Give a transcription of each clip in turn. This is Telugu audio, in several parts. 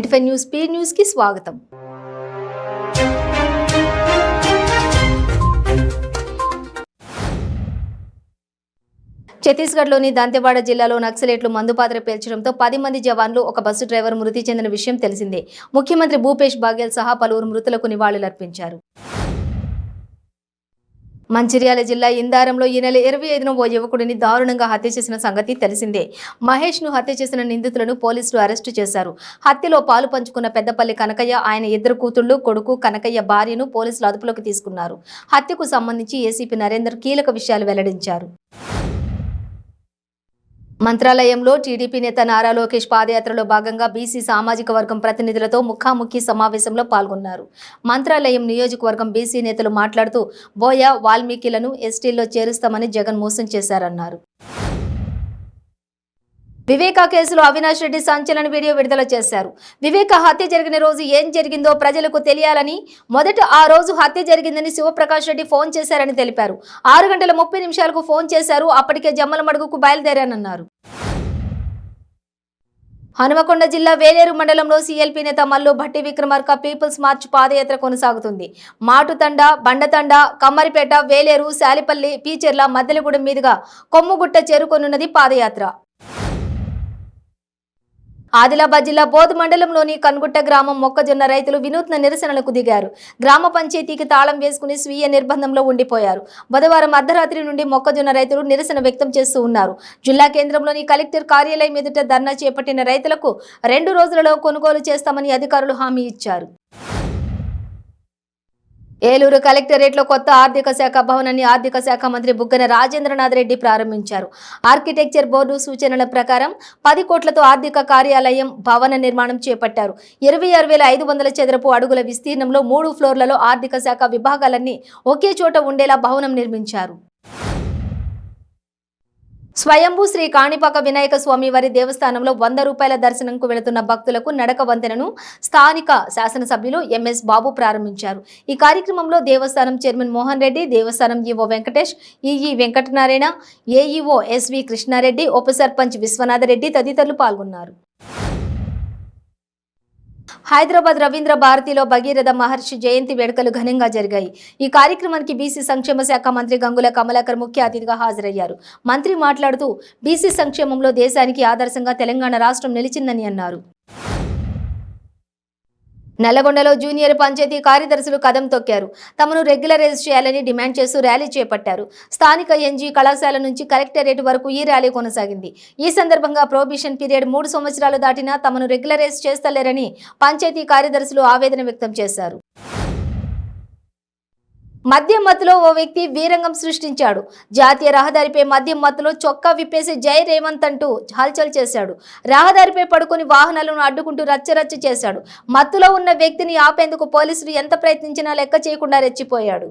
95 న్యూస్ స్పీడ్ న్యూస్ కి స్వాగతం. ఛత్తీస్గఢ్లోని దంతెవాడ జిల్లాలో నక్సలైట్లు మందుపాత్ర పేల్చడంతో 10 మంది జవాన్లు ఒక బస్సు డ్రైవర్ మృతి చెందిన విషయం తెలిసిందే. ముఖ్యమంత్రి భూపేష్ బాగేల్ సహా పలువురు మృతులకు నివాళులర్పించారు. మంచిర్యాల జిల్లా ఇందారంలో ఈ నెల 25న ఓ యువకుడిని దారుణంగా హత్య చేసిన సంగతి తెలిసిందే. మహేష్ను హత్య చేసిన నిందితులను పోలీసులు అరెస్టు చేశారు. హత్యలో పాలు పంచుకున్న పెద్దపల్లి కనకయ్య, ఆయన ఇద్దరు కూతుళ్లు, కొడుకు, కనకయ్య భార్యను పోలీసులు అదుపులోకి తీసుకున్నారు. హత్యకు సంబంధించి ఏసీపీ నరేందర్ కీలక విషయాలు వెల్లడించారు. మంత్రాలయంలో టీడీపీ నేత నారా లోకేష్ పాదయాత్రలో భాగంగా బీసీ సామాజిక వర్గం ప్రతినిధులతో ముఖాముఖి సమావేశంలో పాల్గొన్నారు. మంత్రాలయం నియోజకవర్గం బీసీ నేతలు మాట్లాడుతూ బోయ, వాల్మీకిలను ఎస్టీల్లో చేరుస్తామని జగన్ మోసం చేశారన్నారు. వివేకా కేసులో అవినాష్ రెడ్డి సంచలన వీడియో విడుదల చేశారు. వివేక హత్య జరిగిన రోజు ఏం జరిగిందో ప్రజలకు తెలియాలని, మొదట ఆ రోజు హత్య జరిగిందని శివప్రకాష్ రెడ్డి ఫోన్ చేశారని తెలిపారు. 6:30 ఫోన్ చేశారు. అప్పటికే జమ్మలమడుగుకు బయలుదేరానన్నారు. హనుమకొండ జిల్లా వేలేరు మండలంలో సీఎల్పీ నేత మల్లు భట్టి విక్రమార్క పీపుల్స్ మార్చ్ పాదయాత్ర కొనసాగుతుంది. మాటుతండ, బండతండ, కమ్మరిపేట, వేలేరు, శాలిపల్లి, పీచెర్ల, మద్దెలగూడెం మీదుగా కొమ్ముగుట్ట చేరుకొనున్నది పాదయాత్ర. ఆదిలాబాద్ జిల్లా బోధ్ మండలంలోని కన్గుట్ట గ్రామం మొక్కజొన్న రైతులు వినూత్న నిరసనలకు దిగారు. గ్రామ పంచాయతీకి తాళం వేసుకుని స్వీయ నిర్బంధంలో ఉండిపోయారు. బుధవారం అర్ధరాత్రి నుండి మొక్కజొన్న రైతులు నిరసన వ్యక్తం చేస్తూ ఉన్నారు. జిల్లా కేంద్రంలోని కలెక్టర్ కార్యాలయం ఎదుట ధర్నా చేపట్టిన రైతులకు 2 రోజులలో కొనుగోలు చేస్తామని అధికారులు హామీ ఇచ్చారు. ఏలూరు కలెక్టరేట్లో కొత్త ఆర్థిక శాఖ భవనాన్ని ఆర్థిక శాఖ మంత్రి బుగ్గన రాజేంద్రనాథ్ రెడ్డి ప్రారంభించారు. ఆర్కిటెక్చర్ బోర్డు సూచనల ప్రకారం 10 కోట్లతో ఆర్థిక కార్యాలయం భవన నిర్మాణం చేపట్టారు. 26,500 చదరపు అడుగుల విస్తీర్ణంలో 3 ఫ్లోర్లలో ఆర్థిక శాఖ విభాగాలన్నీ ఒకే చోట ఉండేలా భవనం నిర్మించారు. స్వయంభూ శ్రీ కాణిపాక వినాయక స్వామి వారి దేవస్థానంలో 100 రూపాయల దర్శనంకు వెళుతున్న భక్తులకు నడక వంతెనను స్థానిక శాసనసభ్యులు ఎంఎస్ బాబు ప్రారంభించారు. ఈ కార్యక్రమంలో దేవస్థానం చైర్మన్ మోహన్ రెడ్డి, దేవస్థానం EO Venkatesh, EE Venkatanarayana, AEO SV Krishna Reddy, ఉప సర్పంచ్ విశ్వనాథరెడ్డి తదితరులు పాల్గొన్నారు. హైదరాబాద్ రవీంద్ర భారతిలో భగీరథ మహర్షి జయంతి వేడుకలు ఘనంగా జరిగాయి. ఈ కార్యక్రమానికి బీసీ సంక్షేమ శాఖ మంత్రి గంగుల కమలాకర్ ముఖ్య అతిథిగా హాజరయ్యారు. మంత్రి మాట్లాడుతూ బీసీ సంక్షేమంలో దేశానికి ఆదర్శంగా తెలంగాణ రాష్ట్రం నిలిచిందని అన్నారు. నల్లగొండలో జూనియర్ పంచాయతీ కార్యదర్శులు కదం తొక్కారు. తమను రెగ్యులరైజ్ చేయాలని డిమాండ్ చేస్తూ ర్యాలీ చేపట్టారు. స్థానిక ఎన్జీ కళాశాల నుంచి కలెక్టరేట్ వరకు ఈ ర్యాలీ కొనసాగింది. ఈ సందర్భంగా ప్రొహిబిషన్ పీరియడ్ 3 సంవత్సరాలు దాటినా తమను రెగ్యులరైజ్ చేస్తలేరని పంచాయతీ కార్యదర్శులు ఆవేదన వ్యక్తం చేశారు. మద్యం మత్తులో ఓ వ్యక్తి వీరంగం సృష్టించాడు. జాతీయ రహదారిపై మద్యం మత్తులో చొక్కా విప్పేసి జై రేవంత్ అంటూ హల్చల్ చేశాడు. రహదారిపై పడుకొని వాహనాలను అడ్డుకుంటూ రచ్చరచ్చ చేశాడు. మత్తులో ఉన్న వ్యక్తిని ఆపేందుకు పోలీసులు ఎంత ప్రయత్నించినా లెక్క చేయకుండా రెచ్చిపోయాడు.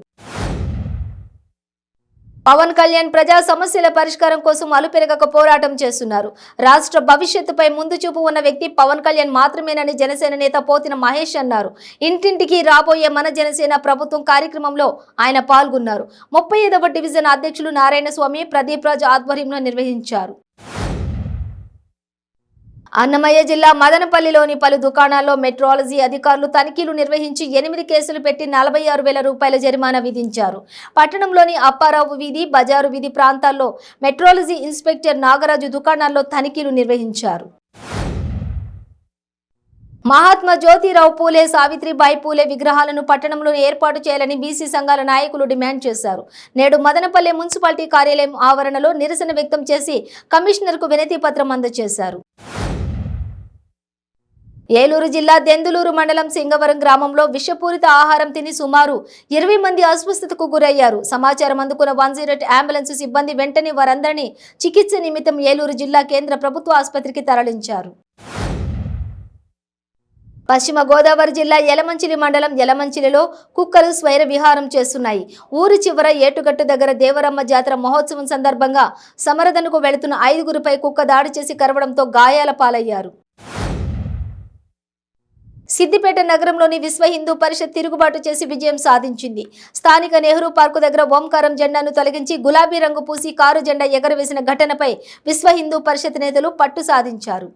పవన్ కళ్యాణ్ ప్రజా సమస్యల పరిష్కారం కోసం అలుపెరగక పోరాటం చేస్తున్నారు. రాష్ట్ర భవిష్యత్తుపై ముందు చూపు ఉన్న వ్యక్తి పవన్ కళ్యాణ్ మాత్రమేనని జనసేన నేత పోతిన మహేష్ అన్నారు. ఇంటింటికి రాబోయే మన జనసేన ప్రభుత్వం కార్యక్రమంలో ఆయన పాల్గొన్నారు. 35వ డివిజన్ అధ్యక్షులు నారాయణస్వామి, ప్రదీప్ రాజ్ ఆధ్వర్యంలో నిర్వహించారు. అన్నమయ్య జిల్లా మదనపల్లిలోని పలు దుకాణాల్లో మెట్రాలజీ అధికారులు తనిఖీలు నిర్వహించి 8 కేసులు పెట్టి 46,000 రూపాయల జరిమానా విధించారు. పట్టణంలోని అప్పారావు వీధి, బజారు వీధి ప్రాంతాల్లో మెట్రాలజీ ఇన్స్పెక్టర్ నాగరాజు దుకాణాల్లో తనిఖీలు నిర్వహించారు. మహాత్మా జ్యోతిరావు పూలే, సావిత్రిబాయి పూలే విగ్రహాలను పట్టణంలో ఏర్పాటు చేయాలని బీసీ సంఘాల నాయకులు డిమాండ్ చేశారు. నేడు మదనపల్లి మున్సిపాలిటీ కార్యాలయం ఆవరణలో నిరసన వ్యక్తం చేసి కమిషనర్కు వినతి పత్రం అందజేశారు. ఏలూరు జిల్లా దెందులూరు మండలం సింగవరం గ్రామంలో విషపూరిత ఆహారం తిని సుమారు 20 మంది అస్వస్థతకు గురయ్యారు. సమాచారం అందుకున్న 108 అంబులెన్స్ సిబ్బంది వెంటనే వారందరినీ చికిత్స నిమిత్తం ఏలూరు జిల్లా కేంద్ర ప్రభుత్వ ఆసుపత్రికి తరలించారు. పశ్చిమ గోదావరి జిల్లా యలమంచిలి మండలం యలమంచిలిలో కుక్కలు స్వైర విహారం చేస్తున్నాయి. ఊరి చివర ఏటుగట్టు దగ్గర దేవరమ్మ జాతర మహోత్సవం సందర్భంగా సమరదనకు వెళుతున్న 5గురిపై కుక్క దాడి చేసి కరవడంతో గాయాల పాలయ్యారు. సిద్దిపేట నగరంలోని విశ్వ హిందూ పరిషత్ తిరుగుబాటు చేసి విజయం సాధించింది. స్థానిక నెహ్రూ పార్కు దగ్గర ఓంకారం జెండాను తొలగించి గులాబీ రంగు పూసి కారు జెండా ఎగరవేసిన ఘటనపై విశ్వ హిందూ పరిషత్ నేతలు పట్టు సాధించారు.